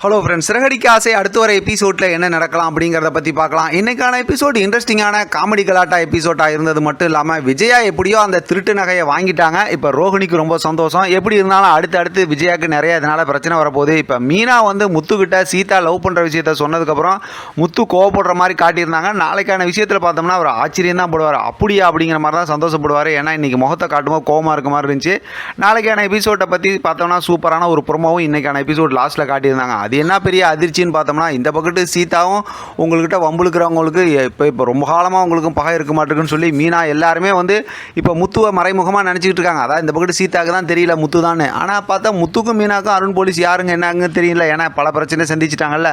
Hello friends, Siragadikka ஆசை அடுத்து வர எபிசோடில் என்ன நடக்கலாம் அப்படிங்கிறத பற்றி பார்க்கலாம். இன்றைக்கான எபிசோடு இன்ட்ரெஸ்டிங்கான காமெடி கலாட்டா எபிசோடாக இருந்தது மட்டும் இல்லாமல் விஜயா எப்படியோ அந்த திருட்டு நகையை வாங்கிட்டாங்க. இப்போ ரோஹிணிக்கு ரொம்ப சந்தோஷம். எப்படி இருந்தாலும் அடுத்து விஜயாவுக்கு நிறைய இதனால் பிரச்சனை வரப்போகுது. இப்போ மீனா வந்து முத்துக்கிட்ட சீதா லவ் பண்ணுற விஷயத்த சொன்னதுக்கப்புறம் முத்து கோவப்படுற மாதிரி காட்டியிருந்தாங்க. நாளைக்கான விஷயத்தில் பார்த்தோம்னா அவர் ஆச்சரியம் தான் போடுவார். அப்படியா அப்படிங்கிற மாதிரி தான் சந்தோஷப்படுவார். ஏன்னா இன்றைக்கி முகத்தை காட்டும்போது கோவமாக இருக்க மாதிரி இருந்துச்சு. நாளைக்கான எபிசோட்டை பற்றி பார்த்தோம்னா சூப்பரான ஒரு ப்ரோமோவும் இன்றைக்கான எபிசோட் லாஸ்ட்டில் காட்டியிருந்தாங்க. அது என்ன பெரிய அதிர்ச்சின்னு பார்த்தோம்னா, இந்த பக்கத்து சீதாவும் உங்கள்கிட்ட வம்புழுக்கிறவங்களுக்கு இப்போ ரொம்ப காலமாக உங்களுக்கும் பகை இருக்க மாட்டேங்குன்னு சொல்லி மீனா எல்லாருமே வந்து இப்போ முத்துவை மறைமுகமாக நினச்சிக்கிட்டு இருக்காங்க. அதான் இந்த பக்கத்து சீதாவுக்கு தான் தெரியல முத்து தான். ஆனால் பார்த்தா முத்துக்கும் மீனாக்கும் அருண் போலீஸ் யாருங்க என்னங்க தெரியல. ஏன்னா பல பிரச்சனை சந்திச்சிட்டாங்கல்ல.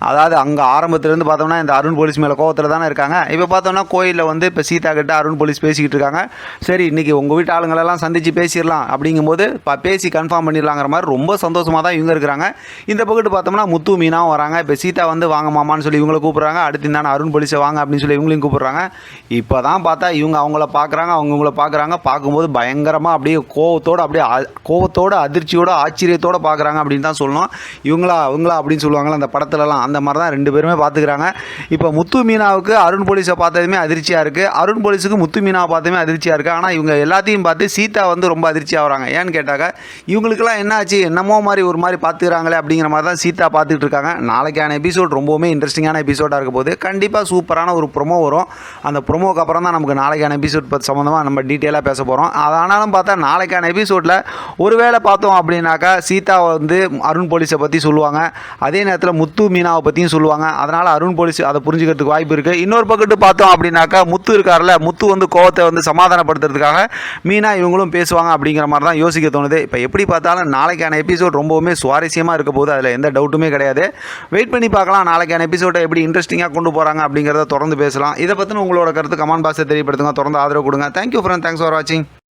அதாவது அங்கே ஆரம்பத்துலேருந்து பார்த்தோம்னா இந்த அருண் போலீஸ் மேலே கோவத்தில் தானே இருக்காங்க. இப்போ பார்த்தோம்னா கோயிலில் வந்து இப்போ சீதா கிட்ட அருண் போலீஸ் பேசிக்கிட்டு இருக்காங்க. சரி, இன்றைக்கி உங்கள் வீட்டு ஆளுங்களெல்லாம் சந்தித்து பேசிடலாம் அப்படிங்கும்போது பேசி கன்ஃபார்ம் பண்ணிடலாங்கிற மாதிரி ரொம்ப சந்தோஷமாக தான் இவங்க இருக்கிறாங்க. இந்த பக்கத்து பார்த்தோம்னா முத்து மீனாவும் வராங்க. இப்போ சீதா வந்து வாங்க மாமான்னு சொல்லி இவங்களை கூப்பிட்றாங்க. அடுத்து இருந்தாலும் அருண் போலீஸை வாங்க அப்படின்னு சொல்லி இவங்களையும் கூப்பிட்றாங்க. இப்போ தான் பார்த்தா இவங்க அவங்கள பார்க்குறாங்க, அவங்க இவங்கள பார்க்குறாங்க. பார்க்கும்போது பயங்கரமாக அப்படியே கோவத்தோடு அதிர்ச்சியோடு ஆச்சரியத்தோடு பார்க்குறாங்க அப்படின்னு தான் சொல்லணும். இவங்களா அப்படின்னு சொல்லுவாங்களா அந்த படத்துலலாம், அந்த மாதிரி தான் ரெண்டு பேருமே பார்த்துக்கிறாங்க. இப்போ முத்து மீனாவுக்கு அருண் போலீஸை பார்த்ததுமே அதிர்ச்சியாக இருக்குது, அருண் போலீஸுக்கு முத்து மீனாவை பார்த்ததுமே அதிர்ச்சியாக இருக்குது. ஆனால் இவங்க எல்லாத்தையும் பார்த்து சீதா வந்து ரொம்ப அதிர்ச்சியாக வராங்க. ஏன்னு கேட்டாக்க இவங்களுக்கெல்லாம் என்ன ஆச்சு, என்னமோ மாதிரி ஒரு மாதிரி பார்த்துக்கிறாங்களே அப்படிங்கிற மாதிரி தான் சீதா பார்த்துட்டு இருக்காங்க. நாளைக்கான எபிசோட் ரொம்பவுமே இன்ட்ரெஸ்டிங்கான எபிசோடாக இருக்க போது. கண்டிப்பாக சூப்பரான ஒரு ப்ரோமோ வரும். அந்த ப்ரோமோக்கு அப்புறம் தான் நமக்கு நாளைக்கான எபிசோட் பற்றி சம்மந்தமாக நம்ம டீட்டெயிலாக பேச போகிறோம். ஆனாலும் பார்த்தா நாளைக்கான எபிசோடில் ஒருவேளை பார்த்தோம் அப்படின்னாக்கா சீதா வந்து அருண் போலீஸை பற்றி சொல்லுவாங்க, அதே நேரத்தில் முத்து மீனாவை பற்றியும் சொல்லுவாங்க. அதனால் அருண் போலீஸ் அதை புரிஞ்சுக்கிறதுக்கு வாய்ப்பு இருக்குது. இன்னொரு பக்கத்து பார்த்தோம் அப்படின்னாக்கா முத்து இருக்கார்ல, முத்து வந்து கோவத்தை வந்து சமாதானப்படுத்துறதுக்காக மீனா இவங்களும் பேசுவாங்க அப்படிங்கிற மாதிரி தான் யோசிக்க தோணுது. இப்போ எப்படி பார்த்தாலும் நாளைக்கான எபிசோட் ரொம்பவுமே சுவாரஸ்யமாக இருக்க போது, அதில் எந்த டவுட்டுமே கிடையாது. வெயிட் பண்ணி பார்க்கலாம் நாளைக்கான எபிசோடை எப்படி இன்ட்ரெஸ்டிங்காக கொண்டு போகிறாங்க அப்படிங்கிறத தொடர்ந்து பேசலாம். இதை பற்றின உங்களோட கருத்து கமெண்ட் பாக்ஸில் தெரியப்படுத்துங்க. தொடர்ந்து ஆதரவு கொடுங்க. தேங்க்யூ ஃப்ரெண்ட், தேங்க்ஸ் ஃபார் வாட்சிங்.